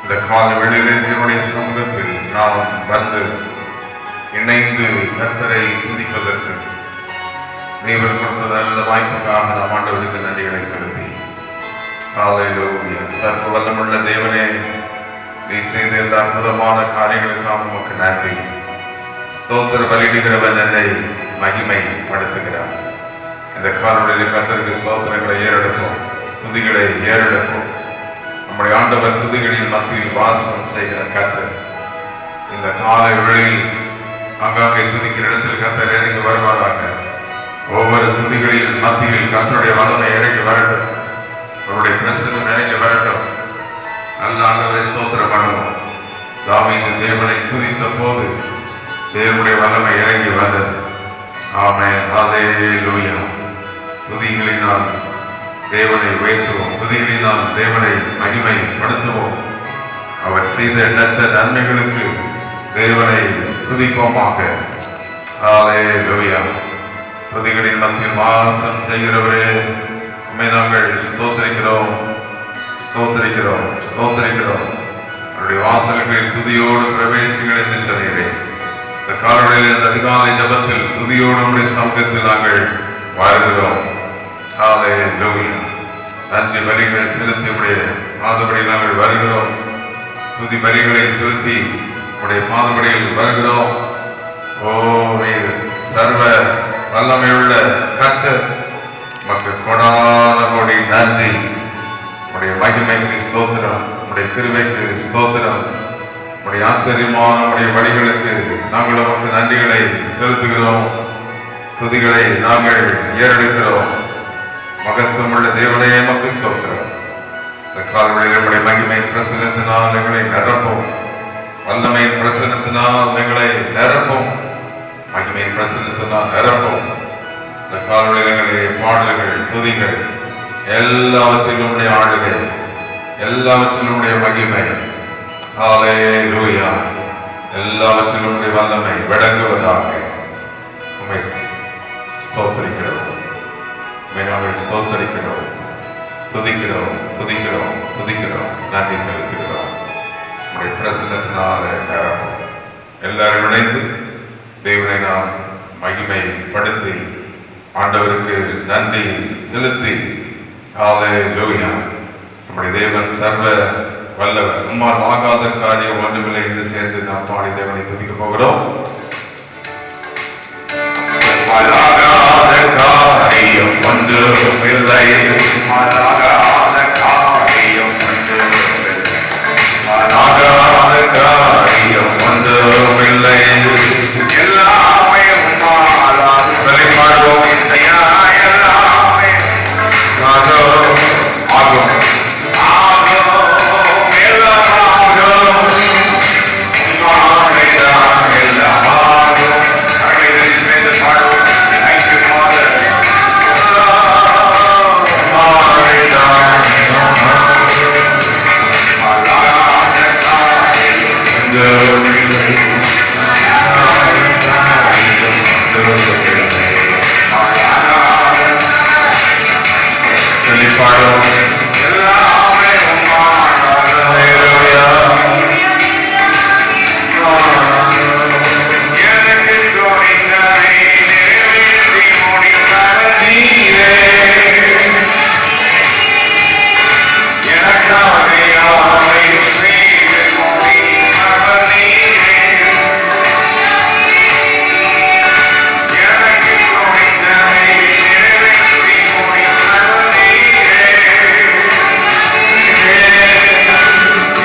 இந்த கால வேளையிலே தேவனுடைய சமூகத்தில் நாம் வந்து இணைந்து கர்த்தரை துதிப்பதற்கு தேவன் கொடுத்த நல்ல வாய்ப்புக்காக நாம் ஆண்டவருக்கு நன்றிகளை செலுத்தி ஹல்லேலூயா. சர்வ வல்லமுள்ள தேவனே, நீ செய்த இந்த அற்புதமான காரியங்களுக்காக உமக்கு நன்றி. ஸ்தோத்திர பலியிடுகிறவன் என்னை மகிமைப்படுத்துகிறார். இந்த காலவெளியில் கர்த்தருக்கு ஸ்தோத்திரங்களை ஏறெடுப்போம், துதிகளை ஏறெடுப்போம். நம்முடைய ஆண்டவர் துதிகளின் மத்தியில் வாசம் செய்கிற கர்த்தர் இந்த காலை வேளையில் அங்காங்கே துதிக்கிற இடத்தில் கர்த்தர் இறங்கி வருவாராக. ஒவ்வொரு துதிகளின் மத்தியில் கர்த்தருடைய வல்லமை இறங்கி வரட்டும், அவருடைய பிரசன்னம் இறங்கி வரட்டும். நல்ல ஆண்டவரை ஸ்தோத்திரம் பண்ணுவோம். தாவீது தேவனை துதித்த போது தேவனுடைய வல்லமை இறங்கி வந்தது. ஆமென், ஹல்லேலூயா. துதிகளினால் தேவனை உயர்த்துவோம், துதிகளினால் தேவனை மகிமைப்படுத்துவோம். அவர் செய்த எண்ணற்ற நன்மைகளுக்கு தேவனை துதிப்போமாக. ஹல்லேலூயா. துதிகளின் மத்தியில் வாசம் செய்கிறவரே, உம்மை நாங்கள் ஸ்தோத்திரிக்கிறோம், ஸ்தோத்திரிக்கிறோம், ஸ்தோத்திரிக்கிறோம். அவருடைய வாசல்களில் துதியோடு பிரவேசிகள் என்று சொல்கிறேன். இந்த காலையில் இந்த அதிகாலை ஜபத்தில் துதியோடு நம்முடைய சமூகத்தில் நாங்கள் வாழ்கிறோம். ஹல்லேலூயா. நன்றி பலிகளை செலுத்தி உடைய பாதபடி நாங்கள் வருகிறோம். துதி பலிகளை செலுத்தி உடைய பாதபடியில் வருகிறோம். ஓ, சர்வ வல்லமையுள்ள கர்த்தர், நமக்கு கொடான கோடி நன்றி. உடைய மகிமைக்கு ஸ்தோத்திரம், உடைய கிருபைக்கு ஸ்தோத்திரம், உடைய ஆச்சரியமான உடைய வழிகளுக்கு நாங்கள் நமக்கு நன்றிகளை செலுத்துகிறோம், துதிகளை நாங்கள் ஏறெடுக்கிறோம். மகத்துவமுள்ள தேவனே நமக்கு ஸ்தோத்திரம். இந்த காலவெளியில் நம்முடைய மகிமை பிரசன்னத்தினால் எங்களை நிரப்பும், வல்லமையின் பிரசன்னத்தினால் எங்களை நிரப்பும், மகிமையின் பிரசன்னத்தினால் நிரப்பும். இந்த காலவெளியில் எங்களுடைய பாடல்கள், துதிகள் எல்லாவற்றிலும் ஆளுகை, எல்லாவற்றிலும் மகிமை, ஹல்லேலூயா, எல்லாவற்றிலும் வல்லமை விளங்குவதாக. உம்மை ஸ்தோத்திரிக்கிறோம், உம்மை நாங்கள் ஸ்தோத்திரிக்கிறோம், துதிக்கிறோம், துதிக்கிறோம், துதிக்கிறோம், நன்றி செலுத்துகிறோம். உம்முடைய பிரசன்னத்தினால எல்லாரும் இணைந்து தேவனை நாம் மகிமைப்படுத்தி ஆண்டவருக்கு நன்றி செலுத்தி ஹல்லேலூயா. நம்முடைய தேவன் சர்வ வல்லவர், உம்மால் ஆகாத காரியம் ஒன்றுமில்லை என்று சேர்ந்து நாம் பாடி தேவனை துதிக்க போகிறோம். ஆகாத காரியம் ஒன்றுமில்லை, ஆகாத காரியம் ஒன்றுமில்லை, ஆகாத காரியம் ஒன்றுமில்லை, எல்லாமே உம்மால் வெளிப்பாடும் எல்லாமே ஆகும், ஆகும், ஆகும், எல்லாம் ஆகும், உம்மால்தான் எல்லாம் ஆகும். அனைவரும் சேர்ந்து பாடுவோம். Thank you, Father. உம்மால்தான் எல்லாம் ஆகும், ஆகாத காரியம் ஒன்றுமில்லை, ஆகாத காரியம் ஒன்றுமில்லை, பாடும் எல்லாமே ஹல்லேலூயா. எனக்கு தோணினதை நிறைவேற்றி முடித்தவர் நீரே, எனக்காக யாவையும் செய்து முடித்தவர் நீரே, எனக்கு தோணினதை நிறைவேற்றி முடித்தவர் நீரே,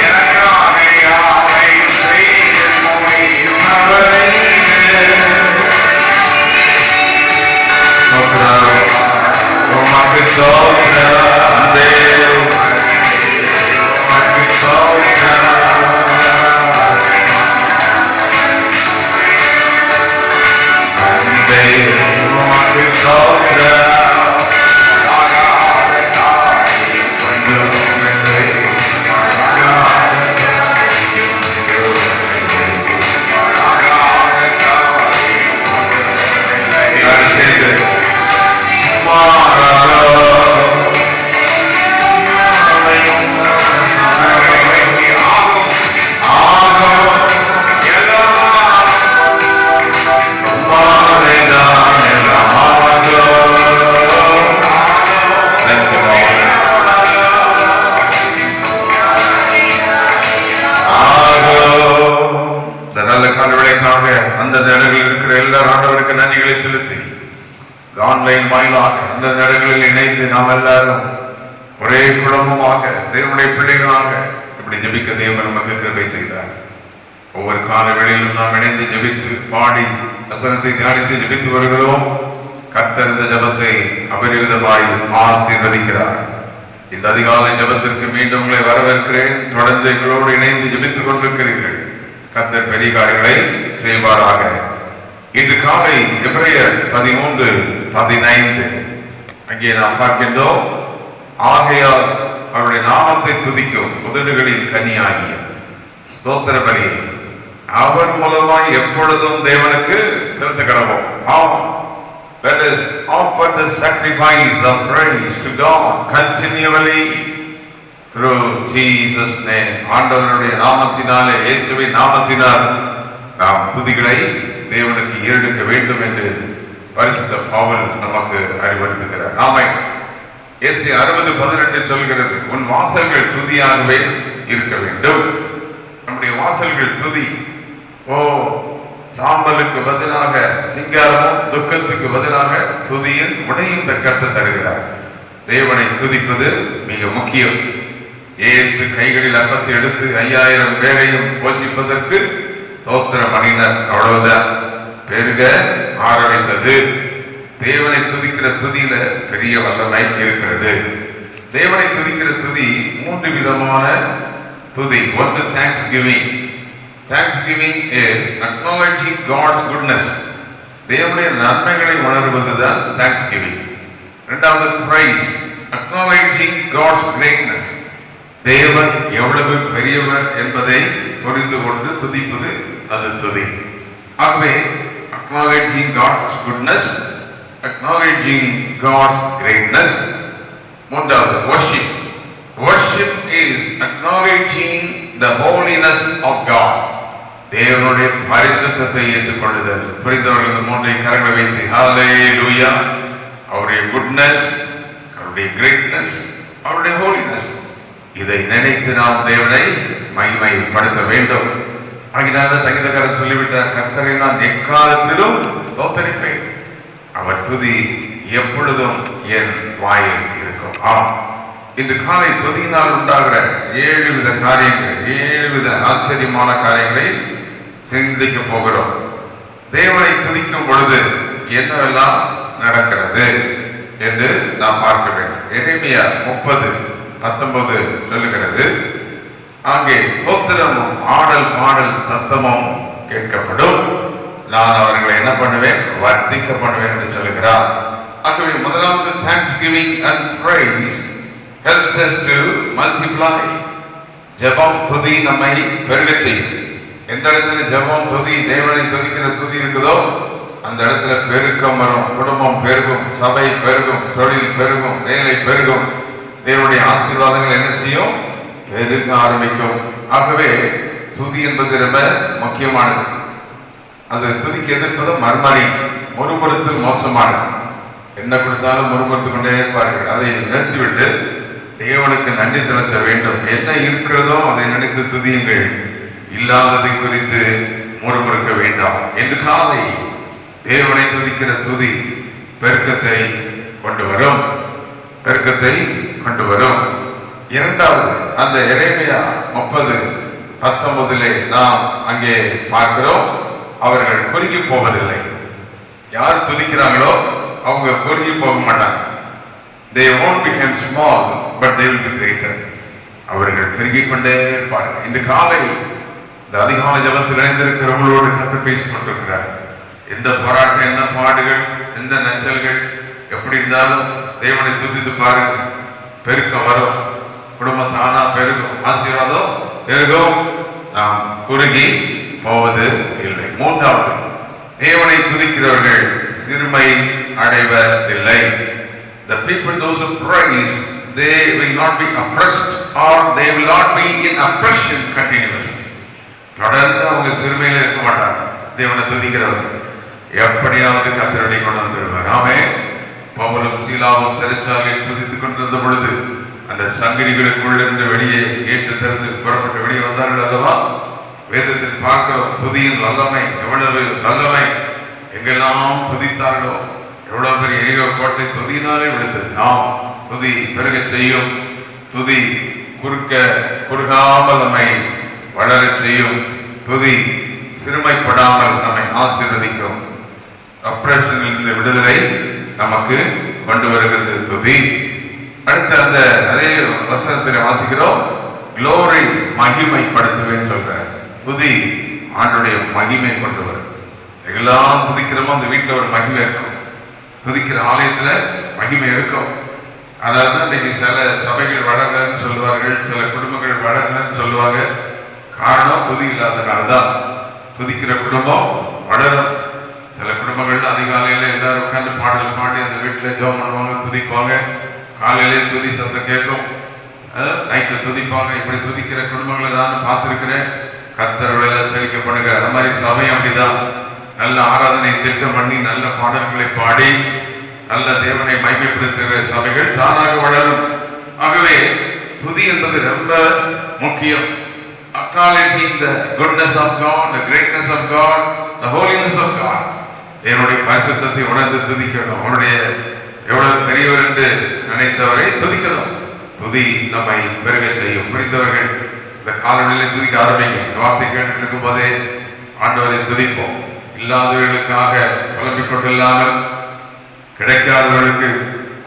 எனக்காக யாவையும் செய்து முடித்தவர் நீரே. உமக்கு ஸ்தோத்திரம் தேவ், உமக்கு ஸ்தோத்திரம், அன்பே உமக்கு ஸ்தோத்திரம். ஆகாத காரியம் ஒன்றுமில்லை, ஆகாத காரியம் ஒன்றுமில்லை, ஆகாத காரியம் ஒன்றுமில்லை. மாறாதோ நாம் எல்லாரும் ஒரே குடும்பமாக தேவனுடைய பிள்ளைகளாக இப்படி ஜெபிக்க தேவன் நமக்கு கிருபை செய்தார். ஒவ்வொரு கால வேளையிலும் நாம் இணைந்து ஜெபித்து பாடி வசனத்தை தியானித்து ஜெபித்து வருகிறோம். கர்த்தர் இந்த ஜெபத்தை அபரிவிதமாய் ஆசீர்வதிக்கிறார். இந்த அதிகாலை ஜெபத்திற்கு மீண்டும் உங்களை வரவேற்கிறேன். தொடர்ந்து எங்களோடு இணைந்து ஜெபித்துக் கொண்டிருக்கிறீர்கள். கர்த்தர் பெரிய காரியங்களை செய்வாராக. இன்று காலை எபிரேயர் 13:15 அங்கே நாம் பார்க்கின்றோம். ஆகையால் அவருடைய நாமத்தை துதிக்கும் உதடுகளின் கனியாகிய ஸ்தோத்திர பலியை அவர் மூலமாய் எப்பொழுதும் தேவனுக்கு செலுத்த கடவோம். Let us offer the sacrifice of praise to God continually through Jesus' name. ஆண்டவருடைய நாமத்தினாலே, இயேசுவின் நாமத்தினால் நாம் துதிகளை தேவனுக்கு ஏறெடுக்க வேண்டும் என்று பரிசுத்த பவுல் நமக்கு அறிவுறுத்துகிறார். நாம ஏசாயா 60:18 சொல்கிறது, உன் வாசல்கள் துதியாகவே இருக்க வேண்டும். நம்முடைய வாசல்கள் துதி. சாம்பலுக்கு பதிலாக சிங்காரமும், துக்கத்துக்கு பதிலாக துதியின் உடையும் கர்த்தர் தருகிறார். தேவனை துதிப்பது மிக முக்கியம். இயேசு கைகளில் அப்பத்தை எடுத்து 5000 பேரையும் போஷிப்பதற்கு ஸ்தோத்திர மணினர் அவ்வளவுதான் பெருக ஆரம்பித்தது. தேவனை துதிக்கிற துதியில பெரிய வல்லமை இருக்கிறது. தேவனை துதிக்கிற துதி 3 விதமான துதி. ஒன்று thanksgiving. Thanksgiving is acknowledging God's goodness. தேவனுடைய நன்மைகளை உணர்வதுதான் thanksgiving. இரண்டாவது praise, acknowledging God's greatness. தேவன் எவ்வளவு பெரியவர் என்பதை புரிந்து கொண்டு துதிப்பது அது துதி. ஆகவே acknowledging God's goodness, acknowledging God's greatness. மூன்றாவது worship. Worship is acknowledging the holiness of God. தேவனுடைய பரிசுத்தத்தை ஏற்றுக்கொள்ளுதல். புரிந்தவர்கள் மூன்றை கரங்களை வைத்து ஹalleluya. அவருடைய goodness, அவருடைய greatness, அவருடைய holiness, இதை நினைத்து நாம் தேவனை மகிமைப்படுத்த வேண்டும். ஆகினால சங்கீதக்காரன் சொல்லிவிட்டார், கர்த்தரை நான் எக்காலத்திலும் ஸ்தோத்தரிப்பேன், அவர் துதி எப்பொழுதும் என் வாயில் இருக்கும். இன்று காலை துதியினால் உண்டாகிற 7 வித காரியங்கள், 7 வித ஆச்சரியமான காரியங்களை சிந்திக்க போகிறோம். தேவனை துதிக்கும் பொழுது என்னவெல்லாம் நடக்கிறது என்று நாம் பார்க்க வேண்டும். எரேமியா 30:19 சொல்லுகிறது, அங்கே ஸ்தோத்திரமும் ஆடல் பாடல் சத்தமும் கேட்கப்படும், நான் அவர்களை என்ன பண்ணுவேன், வர்த்திக்க பண்ணுவேன் என்று சொல்லுகிறார். ஆகவே முதலாவது thanksgiving and praise helps us to multiply. ஜெபம் துதி நம்மை பெருக செய்யும். எந்த இடத்துல ஜெபம் துதி, தேவனை துதிக்கிற துதி இருக்குதோ அந்த இடத்துல பெருக்கம் வரும், குடும்பம் பெருகும், சபை பெருகும், தொழில் பெருகும், வேலை பெருகும், தேவனுடைய ஆசீர்வாதங்கள் என்ன செய்யும், பெருக ஆரம்பிக்கும். ஆகவே துதி என்பது ரொம்ப முக்கியமானது. அது துதிக்கு எதிர்ப்பது மர்மரி, முறுமுறுத்தல் மோசமானது. என்ன கொடுத்தாலும் முறுமுறுத்து கொண்டே இருப்பார்கள். அதை நிறுத்திவிட்டு தேவனுக்கு நன்றி செலுத்த வேண்டும். என்ன இருக்கிறதோ அதை நினைத்து துதியுங்கள், இல்லாததை குறித்து முறுமுறுக்க வேண்டாம் என்று காலை தேவனை துதிக்கிற துதி பெருக்கத்தை கொண்டு வரும், பெருக்கத்தை கொண்டு வரும். இரண்டாவது, அந்த எரேமியா 30:19 நாம் அங்கே பார்க்கிறோம், அவர்கள் குறுகி போவதில்லை. யார் துதிக்கிறாங்களோ அவங்க குறுகி போக மாட்டாங்க. They won't become small, but they will be greater. அவர்கள் பெருகிக் கொண்டே இருப்பார்கள். இந்த காலை இந்த அதிகாலை ஜபத்தில் இணைந்திருக்கிறவங்களோடு கற்று பேசிக் கொண்டிருக்கிறார். எந்த போராட்டம், என்ன பாடுகள், எந்த நச்சல்கள் எப்படி இருந்தாலும் தேவனை துதித்து பாருங்கள், பெருக்கம் வரும், குடும்பம் தானா பெருகும், ஆசீர்வாதம் பெருகும், நாம் குறுகி போவது இல்லை. மூன்றாவது, தேவனை துதிக்கிறவர்கள் சிறுமை அடைவதில்லை. The people, those who praise, they will not be oppressed or they will not be in oppression continuously. தொடர்ந்து அவங்க சிறுமையில இருக்க மாட்டாங்க. தேவனை துதிக்கிறவர்கள் எப்படியாவது கர்த்தரை கொண்டு வந்துடுவார். ஆமென். பவுலும் சீலாவும் சிறைச்சாலையில் துதித்துக் கொண்டிருந்த பொழுது அந்த சங்கிலிகளுக்குள் இருந்து வெளியே கேட்டு திறந்து புறப்பட்டு வெளியே வந்தார்கள் அல்லவா? வேதத்தில் பார்க்கிறோம் துதியின் வல்லமை, எவ்வளவு வல்லமை. எங்கெல்லாம் துதித்தார்களோ, எவ்வளவு பெரிய எரிகோ கோட்டை துதியினாலே விழுந்தது. துதி பெருக செய்யும். துதி குறுகாமல் நம்மை வளர செய்யும். துதி சிறுமைப்படாமல் நம்மை ஆசீர்வதிக்கும். அப்ரேஷனிலிருந்து விடுதலை நமக்கு கொண்டு வருகிறது துதி. அடுத்த அந்த அதே வசனத்தில் வாசிக்கிறோம், க்ளோரி மகிமைப்படுத்துவேன்னு சொல்ற. துதி ஆண்டுடைய மகிமை கொண்டு வரும். எல்லாம் துதிக்கிறோமோ அந்த வீட்டில் ஒரு மகிமை இருக்கும். துதிக்கிற ஆலயத்துல மகிமை இருக்கும். அதாவது தான் இன்னைக்கு சில சபைகள் வளரலன்னு சொல்லுவார்கள், சில குடும்பங்கள் வளரலன்னு சொல்லுவாங்க. காரணம் துதி இல்லாதனால்தான். துதிக்கிற குடும்பம் வளரும். சில குடும்பங்கள்ல அதிகாலையில எல்லாரும் உட்காந்து பாடல் பாடி அந்த வீட்டுல ஜெபம் பண்ணுவாங்க, துதிப்பாங்க. காலையிலே துதி சத்தம் கேட்கும், நைட்டு துதிப்பாங்க. இப்படி துதிக்கிற குடும்பங்களை நான் பார்த்திருக்கிறேன். கர்த்தரோட செழிக்கப்படுகிற அந்த மாதிரி சபை அப்படிதான். நல்ல ஆராதனை திட்டம் பண்ணி நல்ல பாடல்களை பாடி நல்ல தேவனை மகிமைப்படுத்துகிற சபைகள் தானாக வளரும். ஆகவே துதி என்பது ரொம்ப முக்கியம். Acknowledging the goodness of God, the greatness of God, the holiness of God. தேவனுடைய பரிசுத்தத்தை உணர்ந்து துதிக்கணும். அவனுடைய எவ்வளவு பெரியவர் என்று நினைத்தவரை துதிக்கணும். துதி நம்மை பெருக செய்யும். புரிந்தவர்கள் இந்த காலநிலையில் துதிக்க ஆரம்பிங்க. வார்த்தை கேட்டு இருக்கும் போதே ஆண்டவரை துதிப்போம். இல்லாதவர்களுக்காக புலம்பிக் கொண்டில்லாமல், கிடைக்காதவர்களுக்கு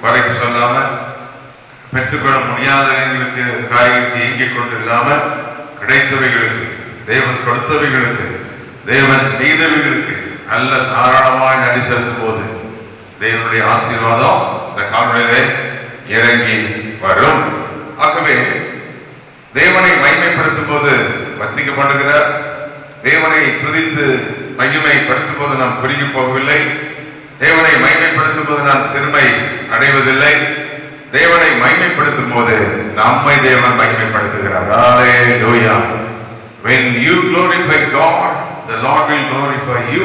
குறைக்கு சொல்லாமல், பெற்றுக்கொள்ள முடியாதவர்களுக்கு காரியங்களுக்கு இயங்கிக் கொண்டு இல்லாமல், கிடைத்தவைகளுக்கு, தேவன் கொடுத்தவைகளுக்கு, தேவன் செய்தவைகளுக்கு நல்ல தாராளமாய் நடி செலுத்தும் போது தேவனுடைய ஆசீர்வாதம் இந்த காலநிலையிலே இறங்கி வரும். ஆகவே தேவனை மகிமைப்படுத்தும் போது வர்த்திக்கப்படுகிறார். தேவனை துதித்து மகிமைப்படுத்தும் போது நாம் குறுகி போகவில்லை. தேவனை மகிமைப்படுத்தும் போது நாம் சிறுமை அடைவதில்லை. தேவனை மகிமைப்படுத்தும் போது நம்மை தேவன் மகிமைப்படுத்துகிறார். ஹல்லேலூயா. When you glorify God, the Lord will glorify you.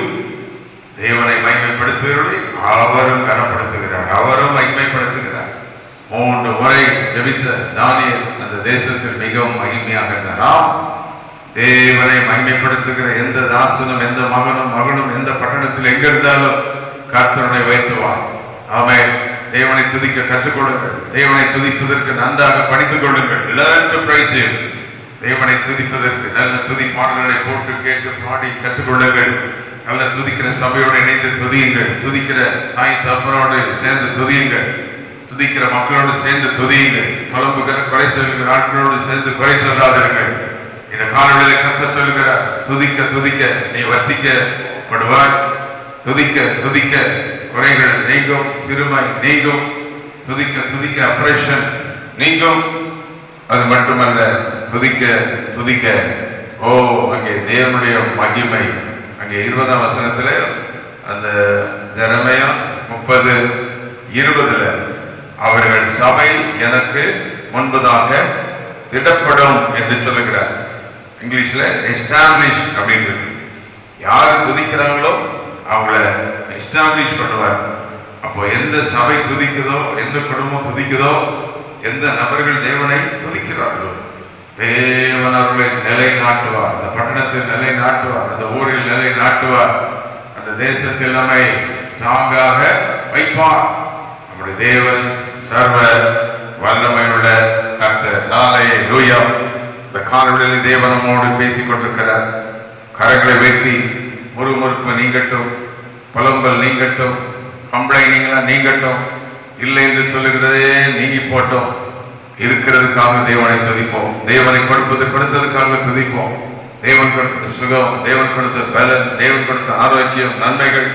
தேவனை மகிமைப்படுத்துகிறவரை அவரும் கனப்படுத்துகிறார், அவரும் மகிமைப்படுத்துகிறார். 3 முறை ஜெபித்த தானியேல் அந்த தேசத்தில் மிகவும் மகிமையாக இருந்தார். தேவனை மகிமைப்படுத்துகிற எந்த தாசனும் எந்த மகனும் எந்த பட்டணத்தில் எங்க இருந்தாலும் கர்த்தரை வைத்துவார். ஆமென். தேவனை துதிக்க கற்றுக்கொள்ளுங்கள். தேவனை துதிப்பதற்கு நன்றாக படித்துக் கொள்ளுங்கள். Learn to praise him. தேவனை துதிப்பதற்கு நல்ல துதி பாடல்களை போட்டு கேட்டு பாடி கற்றுக்கொள்ளுங்கள். நல்ல துதிக்கிற சபையோடு இணைந்து துதியுங்கள். துதிக்கிற தாய் தகப்பனோடு சேர்ந்து துதியுங்கள். துதிக்கிற மக்களோடு சேர்ந்து துதியுங்கள். புலம்புகிற குறை சொல்கிற ஆட்களோடு சேர்ந்து குறை சொல்லாதீர்கள். இந்த காலங்களில் கர்த்தர் சொல்லுகிறார், துதிக்க துதிக்க நீ வர்த்திக்கப்படுவாய். துதிக்க துதிக்க குறைகள் நீங்கும், சிறுமை நீங்கும். துதிக்க துதிக்க அப்ரேஷன் நீங்கும். அது மட்டுமல்ல, துதிக்க துதிக்க அங்கே தேவனுடைய மகிமை. அங்கே 20ஆம் வசனத்துல அந்த ஜெரமியா 30:20 அவர்கள் சபை எனக்கு முன்பதாக திடப்படும் என்று சொல்லுகிறார். இங்கிலீஷ்ல எஸ்டாப்ளிஷ் அப்படின்னு இருக்கு. யாரு துதிக்கிறாங்களோ அவங்கள எஸ்டாப்ளிஷ் பண்ணுவார். அப்போ எந்த சபை துதிக்குதோ, எந்த குடும்பம் துதிக்குதோ, எந்த நபர்கள் தேவனை துதிக்கிறார்களோ தேவன் அவர்களை நிலை நாட்டுவார். அந்த பட்டணத்தில் நிலை நாட்டுவார், அந்த ஊரில் நிலை நாட்டுவார், அந்த தேசத்தில் நம்மை ஸ்ட்ராங்காக வைப்பார். நம்முடைய தேவன் சர்வ வல்லமையுள்ள கர்த்தர். ஹல்லேலூயா. இந்த காலவெளியில் தேவன் நம்மோடு பேசிக் கொண்டிருக்கிறார். கரங்களை வைத்தி முறுமுறுப்பு நீங்கட்டும், புலம்பல் நீங்கட்டும், கம்ப்ளைனிங்களா நீங்கட்டும், இல்லை என்று சொல்லுகிறதே நீங்கி போட்டோம். இருக்கிறதுக்காக தேவனை துதிப்போம். தேவனை கொடுத்ததுக்காக துதிப்போம். தேவன் கொடுத்த சுகம், தேவன் கொடுத்த பலன், தேவன் கொடுத்த ஆரோக்கியம், நன்மைகள்,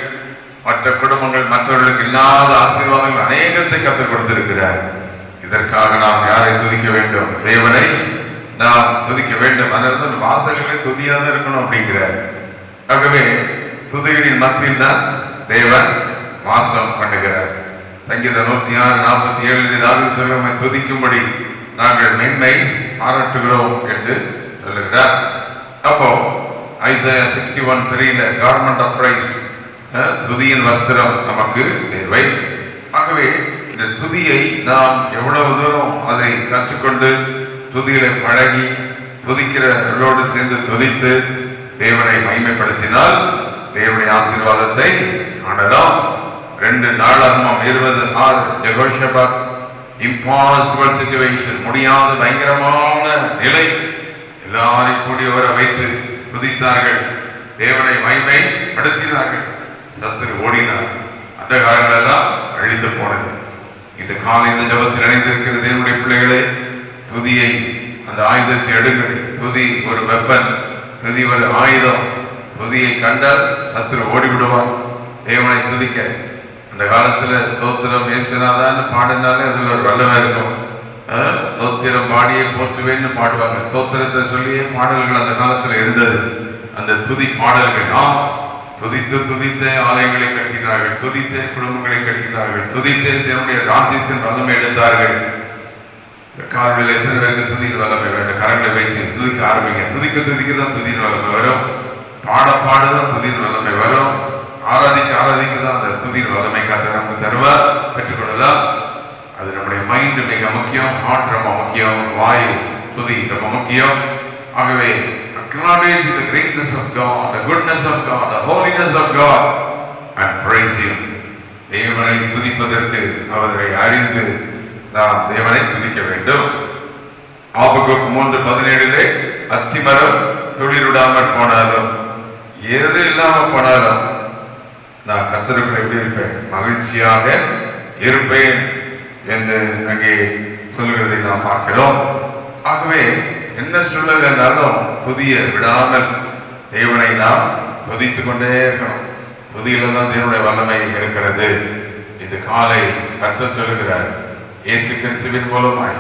மற்ற குடும்பங்கள், மற்றவர்களுக்கு இல்லாத ஆசீர்வாதங்கள் அநேகத்தை கற்றுக் கொடுத்திருக்கிறார். இதற்காக நாம் யாரை துதிக்க வேண்டும்? தேவனை நாம் துதிக்க வேண்டும். அதனால வாசல்களை துதியாக இருக்கணும் அப்படிங்கிறார். ஆகவே துதிகளின் மத்தியில் தான் தேவன் வாசம் பண்ணுகிறார். சங்கீதம் 106:47 துதிக்கும்படி நாங்கள் மேன்மை பாராட்டுகிறோம் என்று சொல்லுகிறார். அப்போ ஐசாயா 61:3 கார்மெண்ட் ஆஃப் பிரைஸ், துதியின் வஸ்திரம் நமக்கு தேவை. ஆகவே இந்த துதியை நாம் எவ்வளவு தூரம் அதை கற்றுக்கொண்டு துதிகளை பழகி துதிக்கிறவர்களோடு சேர்ந்து துதித்து தேவனை மகிமைப்படுத்தினால் தேவனுடைய ஆசீர்வாதத்தை காணலாம். 2 நாளாகமம் 20:6 யெகோஷாபாத் இம்பாசிபிள் சிச்சுவேஷன், முடியாத பயங்கரமான நிலை, எல்லாரையும் கூடி வர வைத்து துதித்தார்கள், தேவனை மகிமைப்படுத்தினார்கள், சத்துரு ஓடினார். அந்த காலங்கள் எல்லாம் அழிந்து போனது. இந்த காலை இந்த ஜபத்தில் இணைந்திருக்கிற தேவனுடைய பிள்ளைகளே, துதியை அந்த ஆயுதத்தை எடுங்கள். துதி ஒரு வெப்பன், துதி ஒரு ஆயுதம். துதியை கண்டால் சத்துரு ஓடிவிடுவான். தேவனை துதிக்க அந்த காலத்துல ஸ்தோத்திரம் இயேசுநாதான்னு பாடினாலே அதுல ஒரு வல்லமை இருக்கும். ஸ்தோத்திரம் பாடியே போற்றுவேன்னு பாடுவாங்க. ஸ்தோத்திரத்தை சொல்லியே பாடல்கள் அந்த காலத்துல இருந்தது. அந்த துதி பாடல்கள், துதித்து துதித்தே ஆலயங்களை கட்டினார்கள், துதித்தே குடும்பங்களை கட்டினார்கள், துதித்தே தேவனுடைய ராஜ்யத்தின் வல்லமை எடுத்தார்கள். காலையில் எத்தனை பேருக்கு துதியின் வல்லமை வேண்டும்? கரங்களை வைத்து துதிக்க ஆரம்பிங்க. துதிக்க துதிக்க தான் துதியின் வல்லமை வரும். பாட பாடுதான் துதியின் வல்லமை வரும். ஆராதிக்க ஆராதிக்க தான் அந்த துதியின் வல்லமை காத்த நமக்கு தருவார், பெற்றுக்கொள்ளலாம். அது நம்முடைய மைண்ட் மிக முக்கியம், ஹார்ட் ரொம்ப முக்கியம், வாயு துதி ரொம்ப முக்கியம். ஆகவே acknowledge the greatness of God, the goodness of God, the holiness of God and praise Him. தேவனை துதிப்பதற்கு அவரை அறிந்து நாம் தேவனை துதிக்க வேண்டும். ஆபகுக் 3:17 அத்திமரம் துளிருடாமல் போனாலும், எது இல்லாம போனாலும் நான் கர்த்தருக்குள் எப்படி இருப்பேன்? மகிழ்ச்சியாக இருப்பேன் என்று அங்கே சொல்கிறதை நாம் பார்க்கிறோம். ஆகவே என்ன சொல்லுது என்றாலும் துதிய விடாமல் தேவனை நாம் துதித்துக் கொண்டே இருக்கணும். துதியில தான் தேவனுடைய வல்லமை இருக்கிறது. இந்த காலை கர்த்தர் சொல்லுகிறார், இயேசு கிறிஸ்துவின் மூலமாய்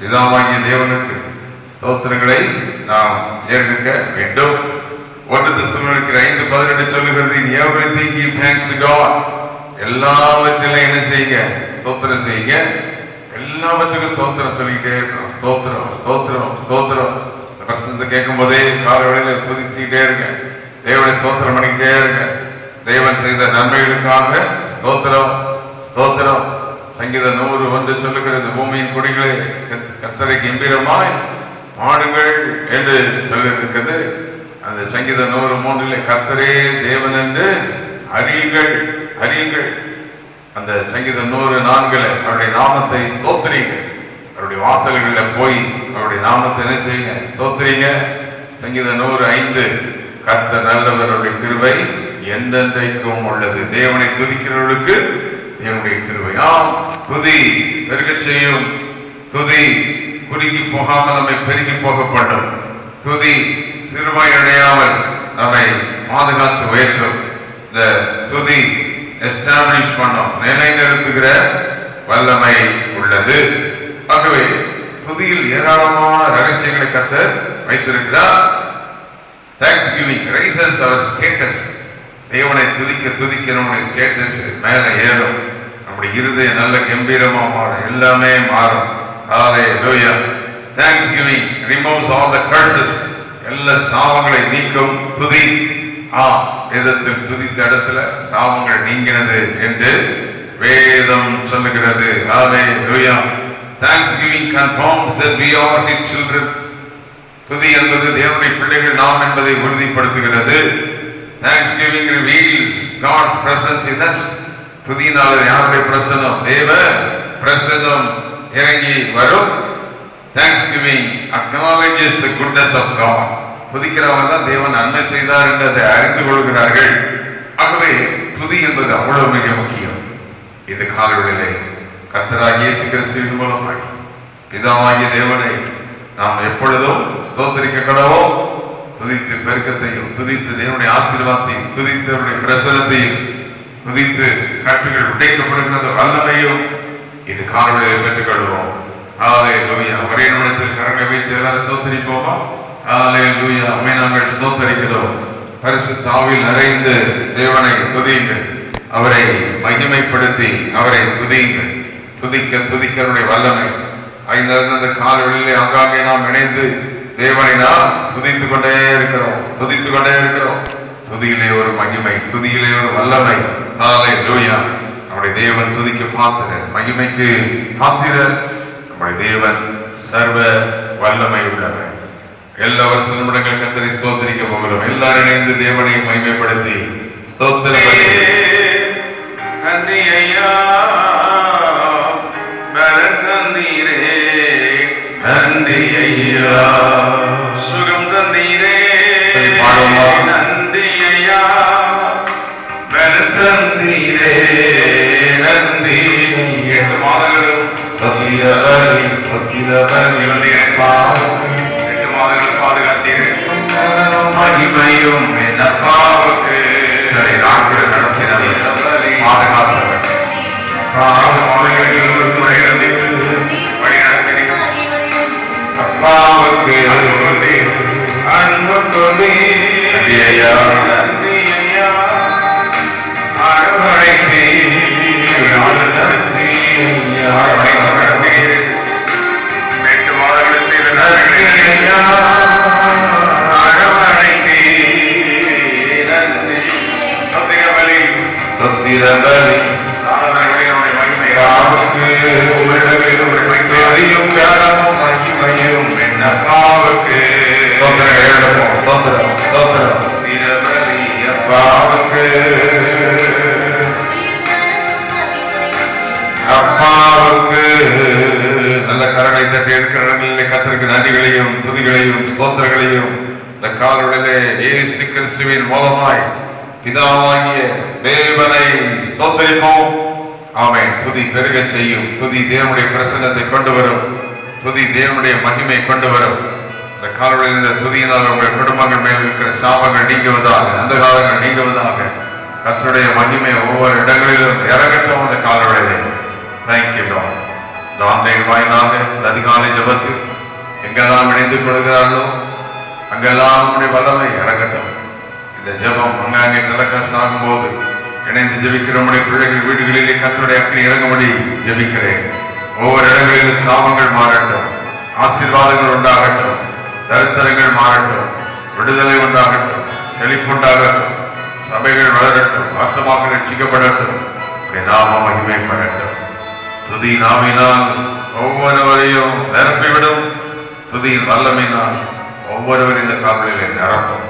பிதாவாகிய தேவனுக்கு ஸ்தோத்திரங்களை நாம் ஏற்க வேண்டும். 1 தெசலோனிக்கர் 5:18 சொல்லுகிறது, in everything give thanks to God. எல்லாவற்றிலும் என்ன செய்யுங்க? ஸ்தோத்திரம் செய்யுங்க. எல்லாவற்றுக்கும் ஸ்தோத்திரம் சொல்லிக்கிட்டே இருக்கணும். ஸ்தோத்திரம் ஸ்தோத்திரம் ஸ்தோத்திரம். பிரசனத்தை கேட்கும் போதே கால வேளையில துதிச்சுக்கிட்டே இருங்க. தேவனை ஸ்தோத்திரம் பண்ணிக்கிட்டே இருங்க. தேவன் செய்த நன்மைகளுக்காக ஸ்தோத்திரம் ஸ்தோத்திரம். சங்கீதம் 101 சொல்லுகிறது, பூமியின் குடிகளே கர்த்தரை கம்பீரமாய் பாடுங்கள் என்று சொல்லியிருக்கிறது. அந்த சங்கீதம் 103 கர்த்தரே தேவன் என்று அறியுங்கள் அறியுங்கள். அந்த சங்கீதம் 104 அவருடைய நாமத்தை ஸ்தோத்திரிங்க. அவருடைய வாசல்களில் போய் அவருடைய நாமத்தை என்ன செய்யுங்க? ஸ்தோத்திரிங்க. சங்கீதம் 105 கர்த்தர் நல்லவர், அவருடைய கிருபை என்றென்றைக்கும் உள்ளது. தேவனை துதிக்கிறவர்களுக்கு தேவனுடைய கிருபை. துதி பெருகச் செய்யும். துதி குறுகி போகாமல் நம்மை பெருகி போகப்படும். துதி சிறுமை அடையாமல் நம்மை பாதுகாத்து உயர்த்தும். இந்த துதி எஸ்டாப்ளிஷ் பண்ணும், நிலைநிறுத்துகிற வல்லமை உள்ளது. ஆகவே துதியில் ஏராளமான ரகசியங்களை கர்த்தர் வைத்திருக்கிறார். தேங்க்ஸ்கிவிங் ரைசஸ் அவர் ஸ்டேட்டஸ். தேவனை துதிக்க துதிக்க நம்முடைய ஸ்டேட்டஸ் மேலே ஏறும். நம்முடைய இருதய நல்ல கம்பீரமா மாறும், எல்லாமே மாறும். Hallelujah. Thanksgiving removes all the curses. எல்லா சாபங்களை நீக்கும் துதி. வேதத்தில் துதித்த இடத்துல சாபங்கள் நீங்கினது என்று வேதம் சொல்லுகிறது. ஹல்லேலூயா. Thanksgiving confirms that we are His children. துதி என்பது தேவனுடைய பிள்ளைகள் நாம் என்பதை உறுதிப்படுத்துகிறது. Thanksgiving reveals God's presence in us. துதியினால் யாருடைய பிரசன்னம்? தேவ பிரசன்னம் இறங்கி வரும். Thanksgiving acknowledges the goodness of God. துதிக்கிறவங்க தான் தேவன் நன்மை செய்தார் என்று அறிந்து கொள்கிறார்கள். ஆகவே துதி என்பது அவ்வளவு மிக முக்கியம். இந்த காலவெளியிலே கர்த்தராகிய இயேசு கிறிஸ்துவின் மூலமாய் பிதாவாகிய தேவனை நாம் எப்பொழுதும் ஸ்தோத்திரிக்க கடவோம். துதித்து பெருக்கத்தையும், துதித்து தேவனுடைய ஆசீர்வாதத்தையும், துதித்து அவருடைய பிரசனத்தையும், துதித்து கட்டுகள் உடைக்கப்படுகிற வல்லமையும் இது காலவெளியிலே பெற்றுக் கொள்வோம். ஹல்லேலூயா. ஒரே நிமிடத்தில் கரங்களை வைத்து எல்லாரும் ஸ்தோத்திரிப்போமா? ஹல்லேலூயா. உம்மை நாங்கள் ஸ்தோத்திரிக்கிறோம். பரிசுத்த ஆவியில் நிறைந்து தேவனை துதியுங்கள். அவரை மகிமைப்படுத்தி அவரை துதியுங்கள். துதிக்க துதிக்க அவருடைய வல்லமை ஐந்து காலவெளியிலே ஆங்காங்கே நாம் இணைந்து தேவனை நாம் துதித்துக் கொண்டே இருக்கிறோம், துதித்துக் கொண்டே இருக்கிறோம். துதியிலே ஒரு மகிமை, துதியிலே ஒரு வல்லமை. ஹல்லேலூயா. நம்முடைய தேவன் துதிக்க பாத்திரர், மகிமைக்கு பாத்திரர். நம்முடைய தேவன் சர்வ வல்லமை உள்ளவர். எல்லா வருஷ நிமிடங்கள் கர்த்தரை ஸ்தோத்திரிக்க போகிறோம். எல்லாரும் இணைந்து தேவனை மகிமைப்படுத்தி ஸ்தோத்திரம். நன்றி ஐயா. பலத்தன் நன்றி ஐயா. சுகம் தந்தீரே நன்றி ஐயா. தந்தீரே நன்றி. 8 மாதங்களும் 8 மாதங்கள் பாதுகாத்தீரே. மகிமையும் என்னப்பாவுக்கு நாட்கள் நடத்தினது பாதுகாத்தவர். அப்பாவுக்கு அன்பு கொடி ஐயா. நன்றி ஐயா. அரவணைக்கு எட்டு மாதங்கள் செய்த நன்றி ஐயா. அரவணைக்கு நன்றி. தொத்திரபலி மகிமையும் ஞானமும் மகிமையும் என்னப்பாவுக்கு திரபலி அப்பாவுக்கு அப்பாவுக்கு. நல்ல கரங்களை தட்டி இருக்கிற இடங்களிலே கர்த்தருக்கு நன்றிகளையும் துதிகளையும் ஸ்தோத்திரங்களையும் இந்த காலவெளியிலே இயேசு கிறிஸ்துவின் மூலமாய் பிதாவாகிய தேவனை ஸ்தோத்திரிப்போம். ஆமென். துதி பெருக செய்யும். துதி தேவனுடைய பிரசன்னத்தை கொண்டு வரும். துதி தேவனுடைய மகிமை கொண்டு வரும். இந்த காலவெளியில் இந்த துதியினால் உங்கள் குடும்பங்கள் மேல் இருக்கிற சாபங்கள் நீங்குவதாக, அந்த காலங்கள் நீங்குவதாக. கர்த்தருடைய மகிமை ஒவ்வொரு இடங்களிலும் இறங்கட்டும். அந்த காலவெளியிலே தேங்க்யூ லார்ட். இந்த ஆன்லைன் வாயிலாக இந்த அதிகாலை ஜபத்தில் எங்கெல்லாம் இணைந்து கொள்கிறார்களோ அங்கெல்லாம் நம்முடைய வல்லமை இறங்கட்டும். இந்த ஜபம் அங்காங்கே டெலிகாஸ்ட் ஆகும்போது இணைந்து ஜபிக்கிற நம்முடைய பிள்ளைகள் வீடுகளிலே கர்த்தருடைய அக்கினி இறங்கும்படி ஜபிக்கிறேன். ஒவ்வொரு இடங்களிலும் சாபங்கள் மாறட்டும், ஆசீர்வாதங்கள் உண்டாகட்டும், தரித்திரங்கள் மாறட்டும், விடுதலை உண்டாகட்டும், செழிப்பு உண்டாகட்டும், சபைகள் வளரட்டும், ஆத்மாக்கள் ரட்சிக்கப்படட்டும், நாம மகிமைப்படட்டும். துதி நாவினால் ஒவ்வொருவரையும் நிரப்பிவிடும். துதியின் வல்லமையினால் ஒவ்வொருவரும் இந்த காவலிலே நிரப்பும்.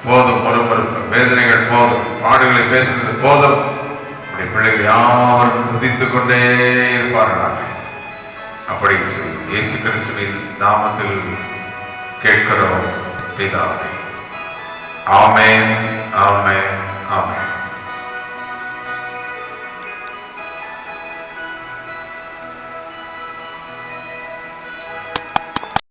போதும் மறுமறுப்பு வேதனைகள் போதும், பாடுகளை பேசுறது போதும். அப்படி பிள்ளைகள் யாரும் துதித்துக் கொண்டே இருப்பார்களாக. அப்படி இயேசு கிறிஸ்துவின் நாமத்தில் கேட்கிறோம் பிதாவே. ஆமென், ஆமென், ஆமென்.